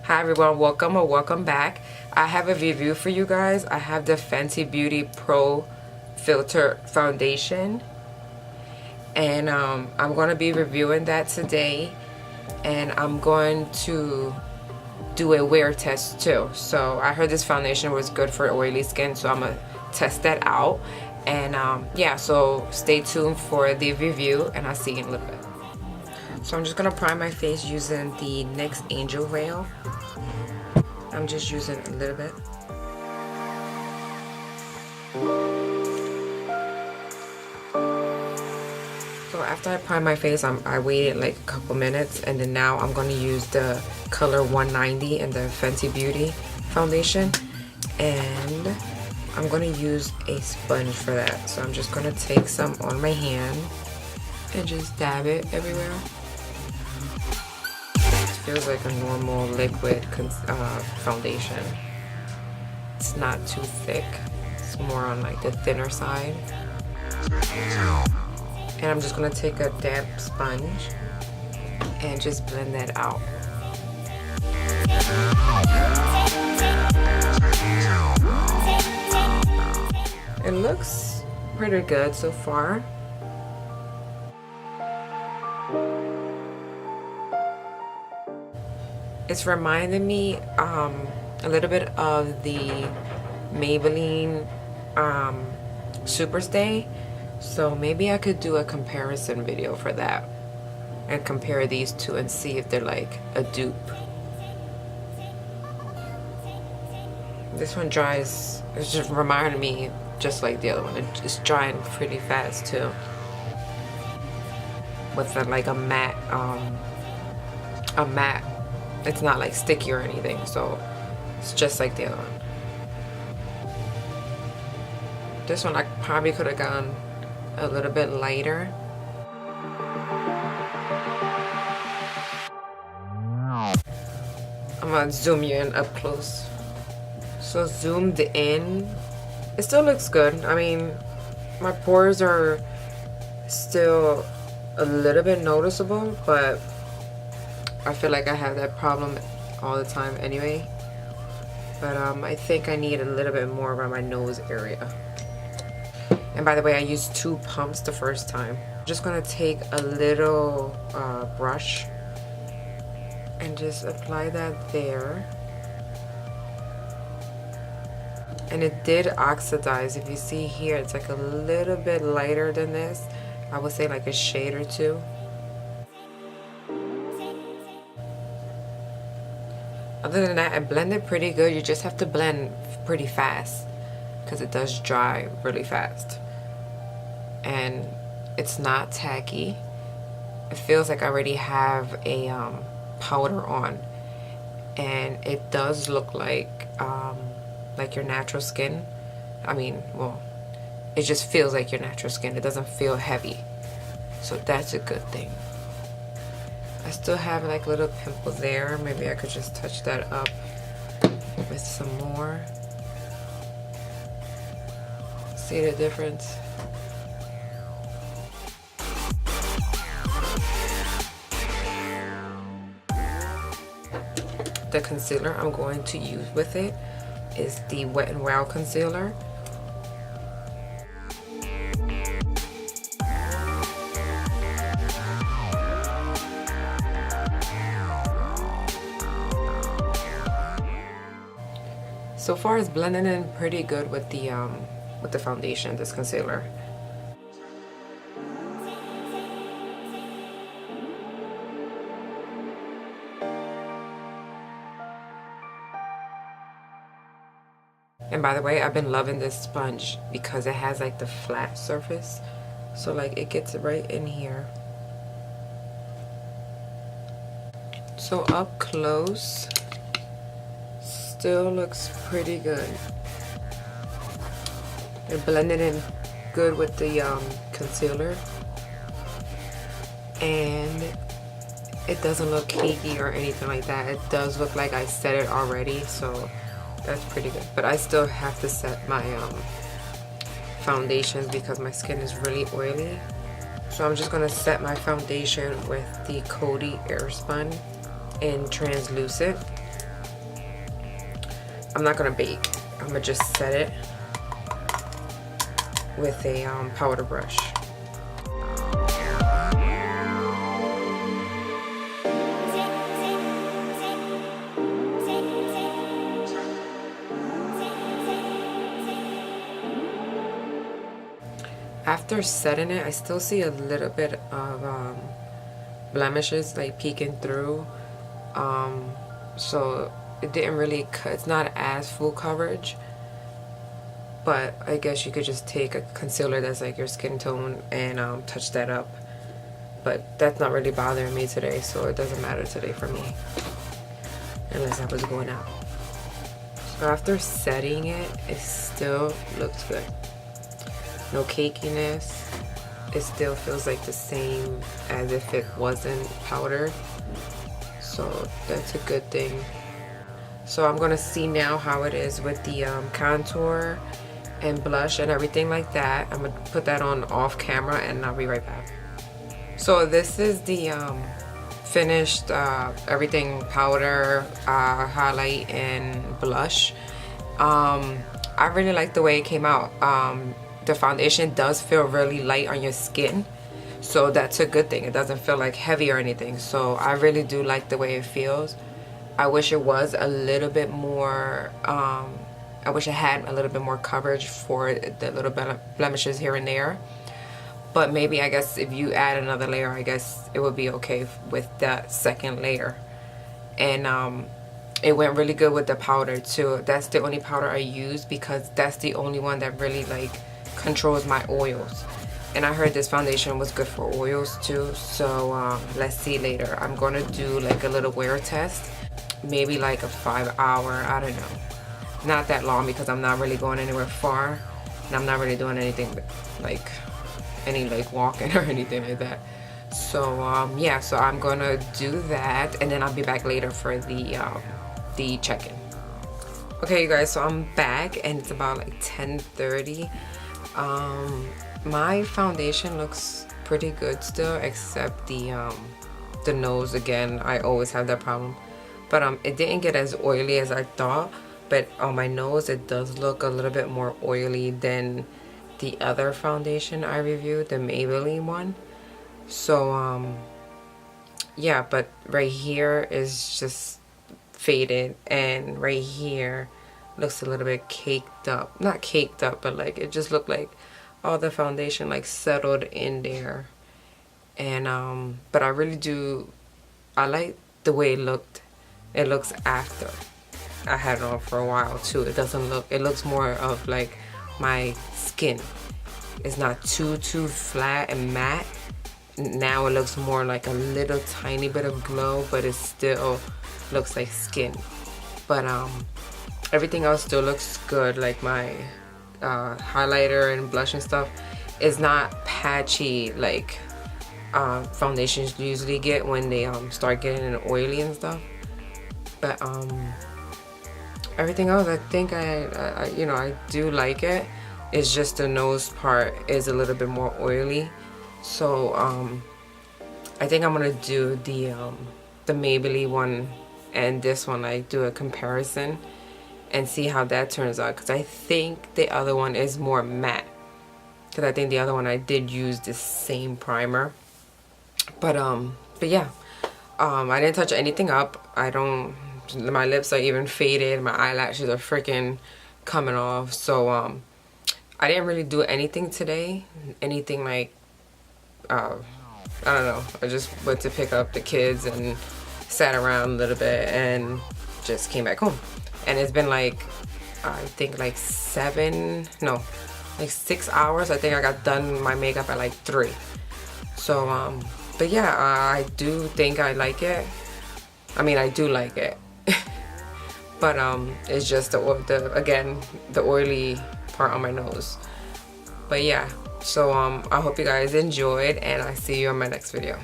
Hi everyone, welcome or welcome back. I have a review for you guys. I have the Fenty Beauty Pro Filter Foundation, and I'm going to be reviewing that today, and I'm going to do a wear test too. So I heard this foundation was good for oily skin, so I'm going to test that out. And yeah, so stay tuned for the review, and I'll see you in a little bit. So I'm just going to prime my face using the NYX Angel Veil. I'm just using a little bit. So after I prime my face, I waited like a couple minutes, and then now I'm going to use the color 190 in the Fenty Beauty Foundation, and I'm going to use a sponge for that. So I'm just going to take some on my hand and just dab it everywhere. Feels like a normal liquid foundation. It's not too thick. It's more on like the thinner side. And I'm just gonna take a damp sponge and just blend that out. It looks pretty good so far. It's reminding me a little bit of the Maybelline Superstay, so maybe I could do a comparison video for that and compare these two and see if they're like a dupe. This one dries, it's just reminding me just like the other one. It's drying pretty fast too, with like a matte. It's not like sticky or anything, so it's just like the other one. This one I probably could have gone a little bit lighter. I'm gonna zoom you in up close. So zoomed in, it still looks good. I mean, my pores are still a little bit noticeable, but I feel like I have that problem all the time anyway. But I think I need a little bit more around my nose area. And by the way, I used 2 pumps the first time. I'm just gonna take a little brush and just apply that there. And it did oxidize. If you see here, it's like a little bit lighter than this. I would say like a shade or two. Other than that, I blended pretty good. You just have to blend pretty fast because it does dry really fast. And it's not tacky. It feels like I already have a powder on. And it does look like your natural skin. I mean, well, it just feels like your natural skin. It doesn't feel heavy. So that's a good thing. I still have like little pimples there. Maybe I could just touch that up with some more. See the difference? The concealer I'm going to use with it is the Wet n Wild concealer. So far it's blending in pretty good with the foundation, this concealer. And by the way, I've been loving this sponge because it has like the flat surface. So like it gets right in here. So up close, still looks pretty good. It blended in good with the concealer, and it doesn't look cakey or anything like that. It does look like I set it already, so that's pretty good. But I still have to set my foundations because my skin is really oily. So I'm just gonna set my foundation with the Coty Airspun in translucent. I'm not gonna bake. I'm gonna just set it with a powder brush. After setting it, I still see a little bit of blemishes like peeking through. So it didn't really cut. It's not as full coverage, but I guess you could just take a concealer that's like your skin tone and touch that up. But that's not really bothering me today, so it doesn't matter today for me, unless I was going out. So after setting it, it still looks good. No cakiness. It still feels like the same as if it wasn't powdered. So that's a good thing. So I'm gonna see now how it is with the contour and blush and everything like that. I'm gonna put that on off camera and I'll be right back. So this is the finished everything powder, highlight, and blush. I really like the way it came out. The foundation does feel really light on your skin, so that's a good thing. It doesn't feel like heavy or anything, so I really do like the way it feels. I wish it was a little bit more, I wish it had a little bit more coverage for the little blemishes here and there. But maybe, I guess, if you add another layer, I guess it would be okay with that second layer. And it went really good with the powder too. That's the only powder I use because that's the only one that really like controls my oils. And I heard this foundation was good for oils too. So let's see later. I'm gonna do like a little wear test. Maybe like a 5-hour, I don't know. Not that long because I'm not really going anywhere far. And I'm not really doing anything like any like walking or anything like that. So yeah, so I'm gonna do that and then I'll be back later for the check-in. Okay you guys, so I'm back and it's about like 10:30. My foundation looks pretty good still, except the nose. Again, I always have that problem, but it didn't get as oily as I thought. But on my nose it does look a little bit more oily than the other foundation I reviewed, the Maybelline one. So yeah, but right here is just faded and right here looks a little bit caked up. Not caked up, but like it just looked like all the foundation like settled in there. And but I really do, I like the way it looked. It looks after I had it on for a while too. It doesn't look, it looks more of like my skin. It's not too flat and matte. Now it looks more like a little tiny bit of glow, but it still looks like skin. But everything else still looks good. Like my highlighter and blush and stuff is not patchy like foundations usually get when they start getting oily and stuff. But everything else, I think I you know, I do like it. It's just the nose part is a little bit more oily. So I think I'm gonna do the Maybelline one and this one, like do a comparison and see how that turns out, because I think the other one is more matte, because I think the other one I did use the same primer. But yeah, I didn't touch anything up. I don't, my lips are even faded, my eyelashes are freaking coming off. So I didn't really do anything today, anything like I don't know, I just went to pick up the kids and sat around a little bit and just came back home. And it's been like, I think like 6 hours. I think I got done my makeup at like 3. So but yeah, I do think I like it. I mean, I do like it. But it's just again the oily part on my nose. But yeah, so I hope you guys enjoyed and I see you on my next video.